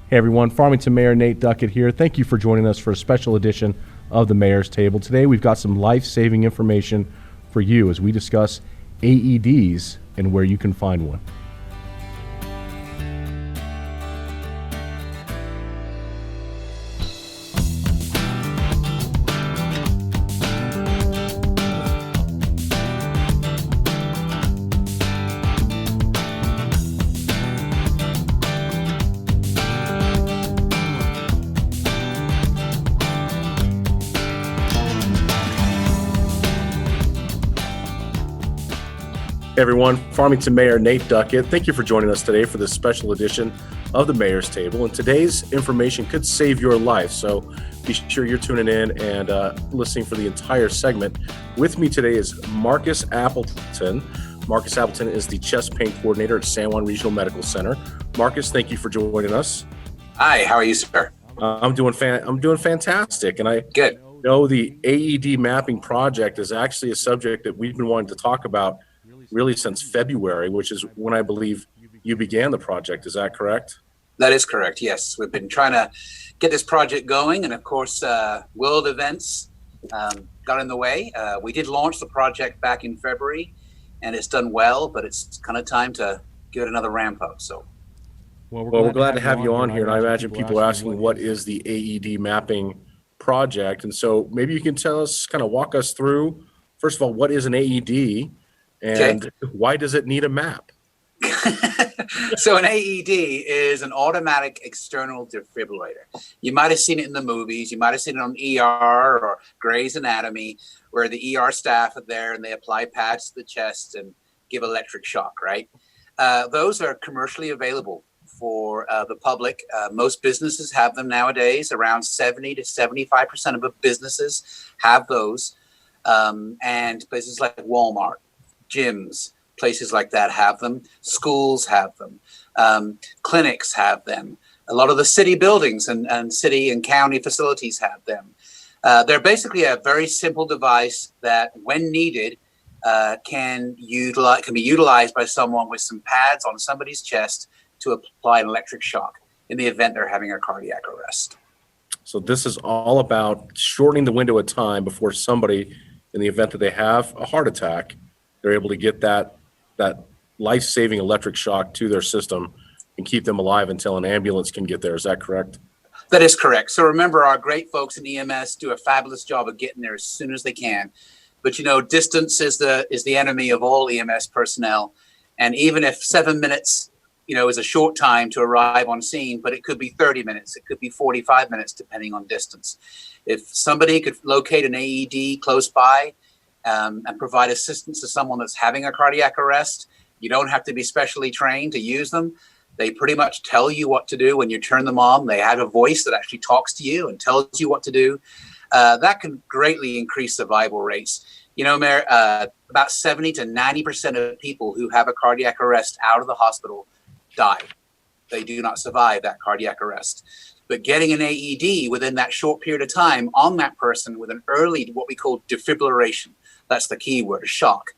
Hey everyone, Farmington Mayor Nate Duckett here. Thank you for joining us for a special edition of the Mayor's Table. Today we've got some life-saving information for you as we discuss AEDs and where you can find one. Hey everyone, Farmington Mayor Nate Duckett. Thank you for joining us today for this special edition of the Mayor's Table. And today's information could save your life, so be sure you're tuning in and listening for the entire segment. With me today is Marcus Appleton. Marcus Appleton is the chest pain coordinator at San Juan Regional Medical Center. Marcus, thank you for joining us. Hi, how are you, sir? I'm doing fantastic, and I Good. know the AED Mapping project is actually a subject that we've been wanting to talk about really since February, which is when I believe you began the project. Is that correct? That is correct, yes. We've been trying to get this project going, and of course, world events got in the way. We did launch the project back in February, and it's done well, but it's kind of time to give it another ramp up. So, well, we're glad to have you on here, and I imagine people are asking, what is the AED Mapping project? And so maybe you can tell us, kind of walk us through, first of all, what is an AED? And why does it need a map? So an AED is an automatic external defibrillator. You might have seen it in the movies. You might have seen it on ER or Grey's Anatomy, where the ER staff are there and they apply pads to the chest and give electric shock, right? Those are commercially available for the public. Most businesses have them nowadays. Around 70 to 75% of businesses have those. And places like Walmart, gyms, places like that have them. Schools have them. Clinics have them. A lot of the city buildings and city and county facilities have them. They're basically a very simple device that, when needed, can be utilized by someone with some pads on somebody's chest to apply an electric shock in the event they're having a cardiac arrest. So this is all about shortening the window of time before somebody, in the event that they have a heart attack, they're able to get that life-saving electric shock to their system and keep them alive until an ambulance can get there. Is that correct? That is correct. So remember, our great folks in EMS do a fabulous job of getting there as soon as they can. But distance is the enemy of all EMS personnel. And even if 7 minutes, is a short time to arrive on scene, but it could be 30 minutes, it could be 45 minutes, depending on distance. If somebody could locate an AED close by, and provide assistance to someone that's having a cardiac arrest, you don't have to be specially trained to use them. They pretty much tell you what to do when you turn them on. They have a voice that actually talks to you and tells you what to do. That can greatly increase survival rates. Mayor, about 70 to 90% of people who have a cardiac arrest out of the hospital die. They do not survive that cardiac arrest. But getting an AED within that short period of time on that person with an early, what we call defibrillation, that's the key word, a shock.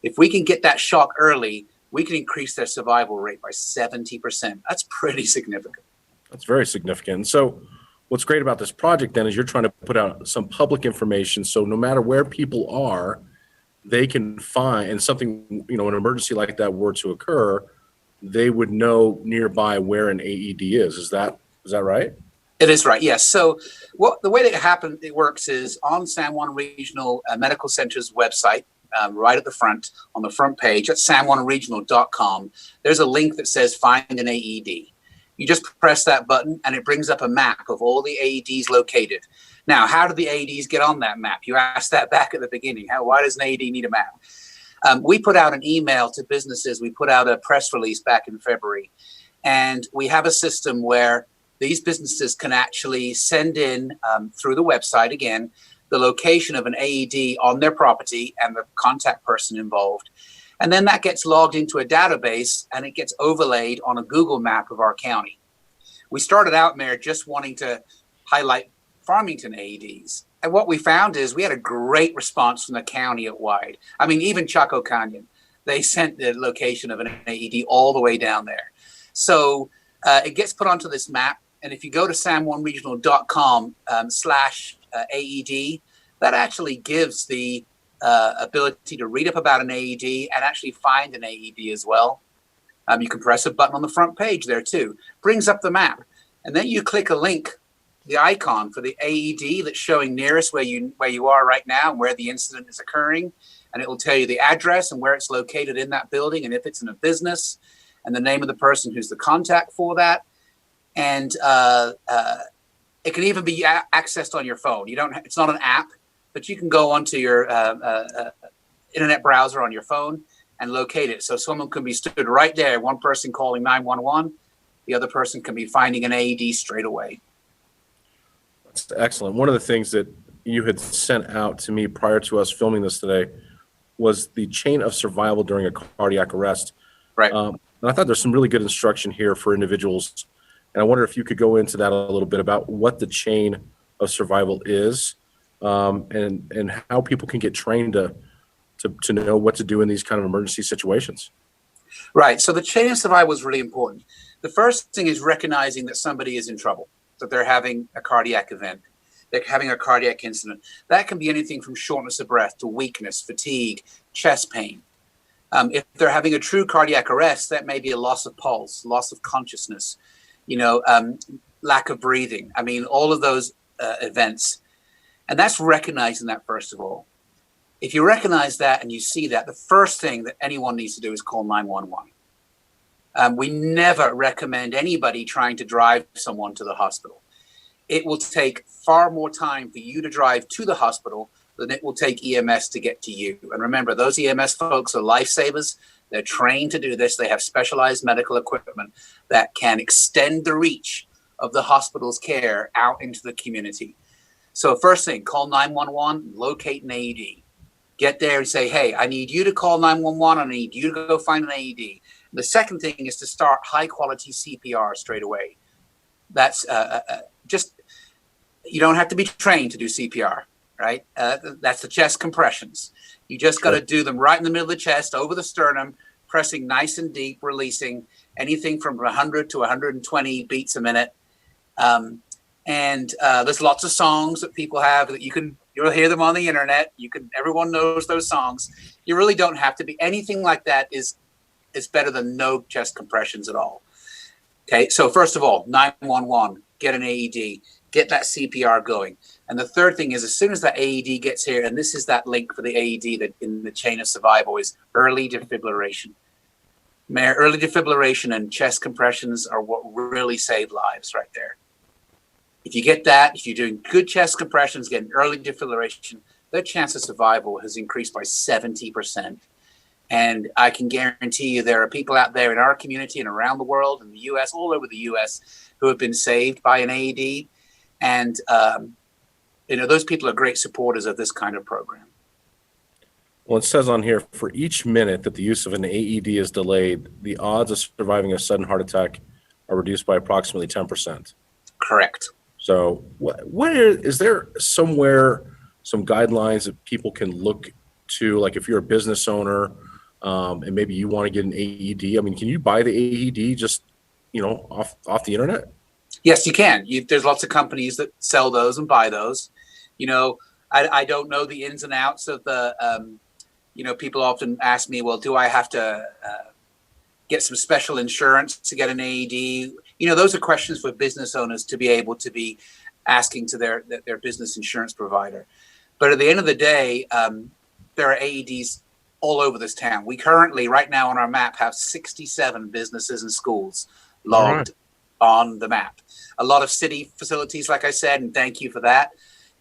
If we can get that shock early, we can increase their survival rate by 70%. That's pretty significant. That's very significant. And so what's great about this project then is you're trying to put out some public information, so no matter where people are, they can find, and something, an emergency like that were to occur, they would know nearby where an AED is. Is that right? It is right, yes. So the way that it works is on San Juan Regional Medical Center's website, right at the front, on the front page at sanjuanregional.com, there's a link that says Find an AED. You just press that button and it brings up a map of all the AEDs located. Now, how do the AEDs get on that map? You asked that back at the beginning. Why does an AED need a map? We put out an email to businesses. We put out a press release back in February. And we have a system where these businesses can actually send in, through the website again, the location of an AED on their property and the contact person involved. And then that gets logged into a database and it gets overlaid on a Google map of our county. We started out, Mayor, just wanting to highlight Farmington AEDs. And what we found is we had a great response from the county at wide. I mean, even Chaco Canyon, they sent the location of an AED all the way down there. So it gets put onto this map. And if you go to sam1regional.com slash AED, that actually gives the ability to read up about an AED and actually find an AED as well. You can press a button on the front page there too. Brings up the map. And then you click a link, the icon for the AED that's showing nearest where you are right now and where the incident is occurring. And it will tell you the address and where it's located in that building and if it's in a business and the name of the person who's the contact for that. And it can even be accessed on your phone. It's not an app, but you can go onto your internet browser on your phone and locate it. So someone can be stood right there, one person calling 911, the other person can be finding an AED straight away. That's excellent. One of the things that you had sent out to me prior to us filming this today was the chain of survival during a cardiac arrest. Right. And I thought there's some really good instruction here for individuals. And I wonder if you could go into that a little bit about what the chain of survival is, and how people can get trained to know what to do in these kind of emergency situations. Right. So the chain of survival is really important. The first thing is recognizing that somebody is in trouble, that they're having a cardiac event, they're having a cardiac incident. That can be anything from shortness of breath to weakness, fatigue, chest pain. If they're having a true cardiac arrest, that may be a loss of pulse, loss of consciousness, lack of breathing. I mean, all of those events. And that's recognizing that, first of all. If you recognize that and you see that, the first thing that anyone needs to do is call 911. We never recommend anybody trying to drive someone to the hospital. It will take far more time for you to drive to the hospital than it will take EMS to get to you. And remember, those EMS folks are lifesavers. They're trained to do this. They have specialized medical equipment that can extend the reach of the hospital's care out into the community. So first thing, call 911, locate an AED. Get there and say, hey, I need you to call 911. I need you to go find an AED. The second thing is to start high quality CPR straight away. That's you don't have to be trained to do CPR, right? That's the chest compressions. You just got to do them right in the middle of the chest, over the sternum, pressing nice and deep, releasing anything from 100 to 120 beats a minute. There's lots of songs that people have that you'll hear them on the internet. Everyone knows those songs. You really don't have to be anything like that is better than no chest compressions at all. Okay. So first of all, 911, get an AED, get that CPR going. And the third thing is, as soon as that AED gets here, and this is that link for the AED that in the chain of survival, is early defibrillation. Early defibrillation and chest compressions are what really save lives right there. If you get that, if you're doing good chest compressions, getting early defibrillation, their chance of survival has increased by 70%. And I can guarantee you there are people out there in our community and around the world, in the US, all over the US, who have been saved by an AED. And, those people are great supporters of this kind of program. Well, it says on here, for each minute that the use of an AED is delayed, the odds of surviving a sudden heart attack are reduced by approximately 10%. Correct. So is there somewhere some guidelines that people can look to, like if you're a business owner and maybe you want to get an AED? I mean, can you buy the AED just, off the internet? Yes, you can. There's lots of companies that sell those and buy those. I don't know the ins and outs of the, people often ask me, well, do I have to get some special insurance to get an AED? Those are questions for business owners to be able to be asking to their business insurance provider. But at the end of the day, there are AEDs all over this town. We currently, right now on our map, have 67 businesses and schools logged on the map. A lot of city facilities, like I said, and thank you for that.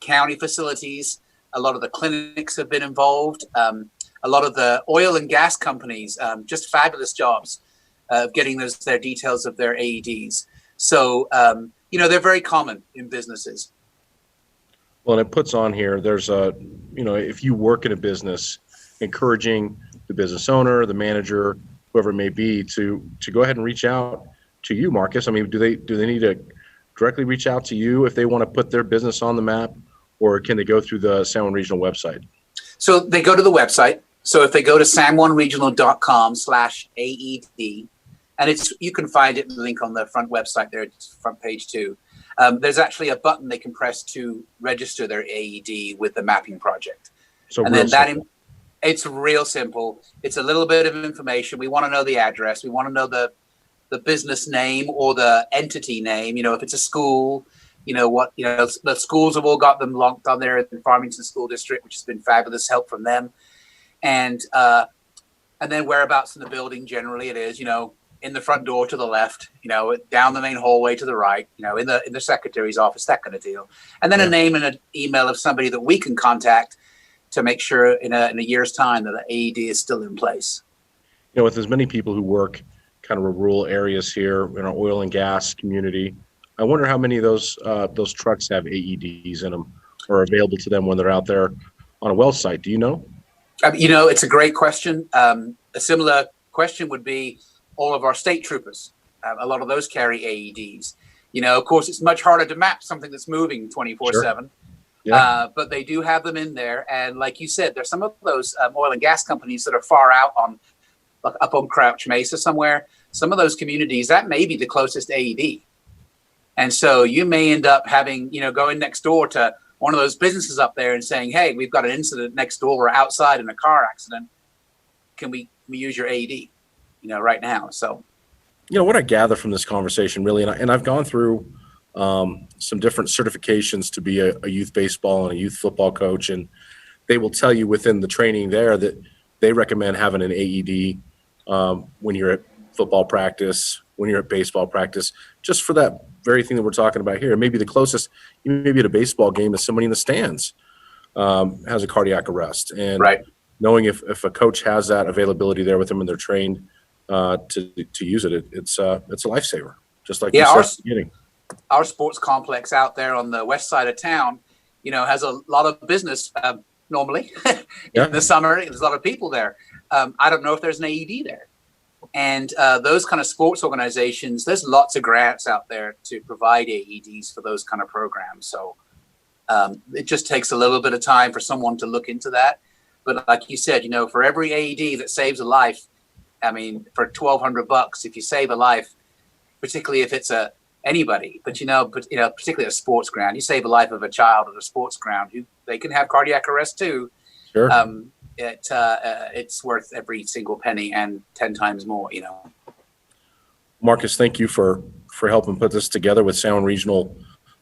County facilities, a lot of the clinics have been involved. A lot of the oil and gas companies, just fabulous jobs of getting their details of their AEDs. So, they're very common in businesses. Well, and it puts on here, there's if you work in a business, encouraging the business owner, the manager, whoever it may be, to go ahead and reach out to you, Marcus. I mean, do they need to directly reach out to you if they want to put their business on the map, or can they go through the San Juan Regional website? So they go to the website. So if they go to sam1regional.com/AED, And you can find it in the link on the front website there, front page too. There's actually a button they can press to register their AED with the mapping project. So and then it's real simple. It's a little bit of information. We want to know the address. We want to know the business name or the entity name. If it's a school, the schools have all got them locked on there in the Farmington School District, which has been fabulous help from them. And then whereabouts in the building, generally it is, in the front door to the left, down the main hallway to the right, in the secretary's office, that kind of deal. And then a name and an email of somebody that we can contact to make sure in a year's time that the AED is still in place. With as many people who work kind of rural areas here in our oil and gas community, I wonder how many of those trucks have AEDs in them or are available to them when they're out there on a well site. Do you know? It's a great question. A similar question would be all of our state troopers. A lot of those carry AEDs. Of course, it's much harder to map something that's moving 24/7. Yeah. But they do have them in there. And like you said, there's some of those oil and gas companies that are far out up on Crouch Mesa somewhere. Some of those communities, that may be the closest AED. And so you may end up having, going next door to one of those businesses up there and saying, hey, we've got an incident next door or outside in a car accident. Can we use your AED, right now? So, what I gather from this conversation really, and I've gone through some different certifications to be a youth baseball and a youth football coach. And they will tell you within the training there that they recommend having an AED when you're at football practice, when you're at baseball practice, just for that very thing that we're talking about here. Maybe the closest, maybe at a baseball game, is somebody in the stands has a cardiac arrest. And knowing if a coach has that availability there with them and they're trained to use it, it's a lifesaver, just like you said. Our sports complex out there on the west side of town, has a lot of business normally in the summer. There's a lot of people there. I don't know if there's an AED there. And those kind of sports organizations, there's lots of grants out there to provide AEDs for those kind of programs. So it just takes a little bit of time for someone to look into that. But like you said, for every AED that saves a life, for $1,200, if you save a life, particularly if it's anybody, but particularly a sports ground, you save a life of a child at a sports ground who they can have cardiac arrest too. Sure. It's worth every single penny and 10 times more, Marcus, thank you for helping put this together with Sound Regional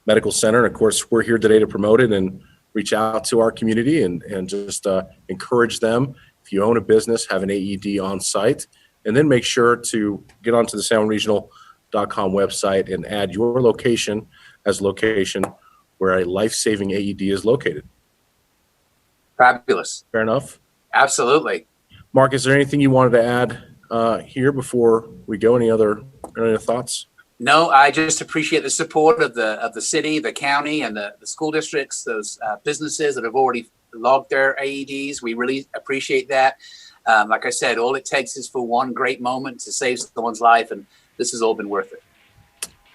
Medical Center. And of course, we're here today to promote it and reach out to our community and just encourage them. If you own a business, have an AED on site, and then make sure to get onto the soundregional.com website and add your location as location where a life-saving AED is located. Fabulous. Fair enough? Absolutely. Mark, is there anything you wanted to add here before we go? Any other thoughts? No, I just appreciate the support of the city, the county, and the school districts, those businesses that have already logged their AEDs. We really appreciate that. Like I said, all it takes is for one great moment to save someone's life, and this has all been worth it.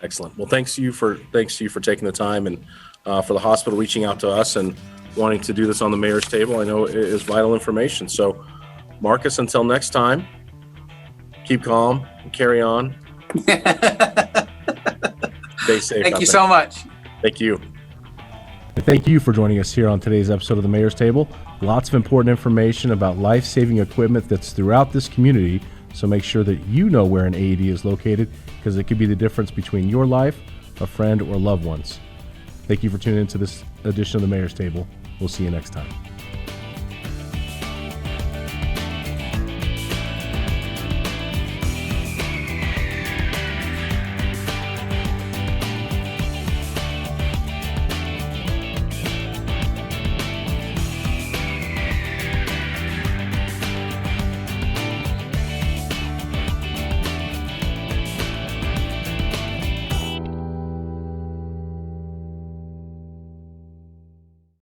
Excellent. Well, thanks to you for taking the time and for the hospital reaching out to us and wanting to do this on the mayor's table. I know it is vital information. So, Marcus, until next time, keep calm and carry on. Stay safe. Thank you so much. Thank you. Thank you for joining us here on today's episode of the Mayor's Table. Lots of important information about life-saving equipment that's throughout this community. So make sure that you know where an AED is located, because it could be the difference between your life, a friend, or loved ones. Thank you for tuning into this edition of the Mayor's Table. We'll see you next time.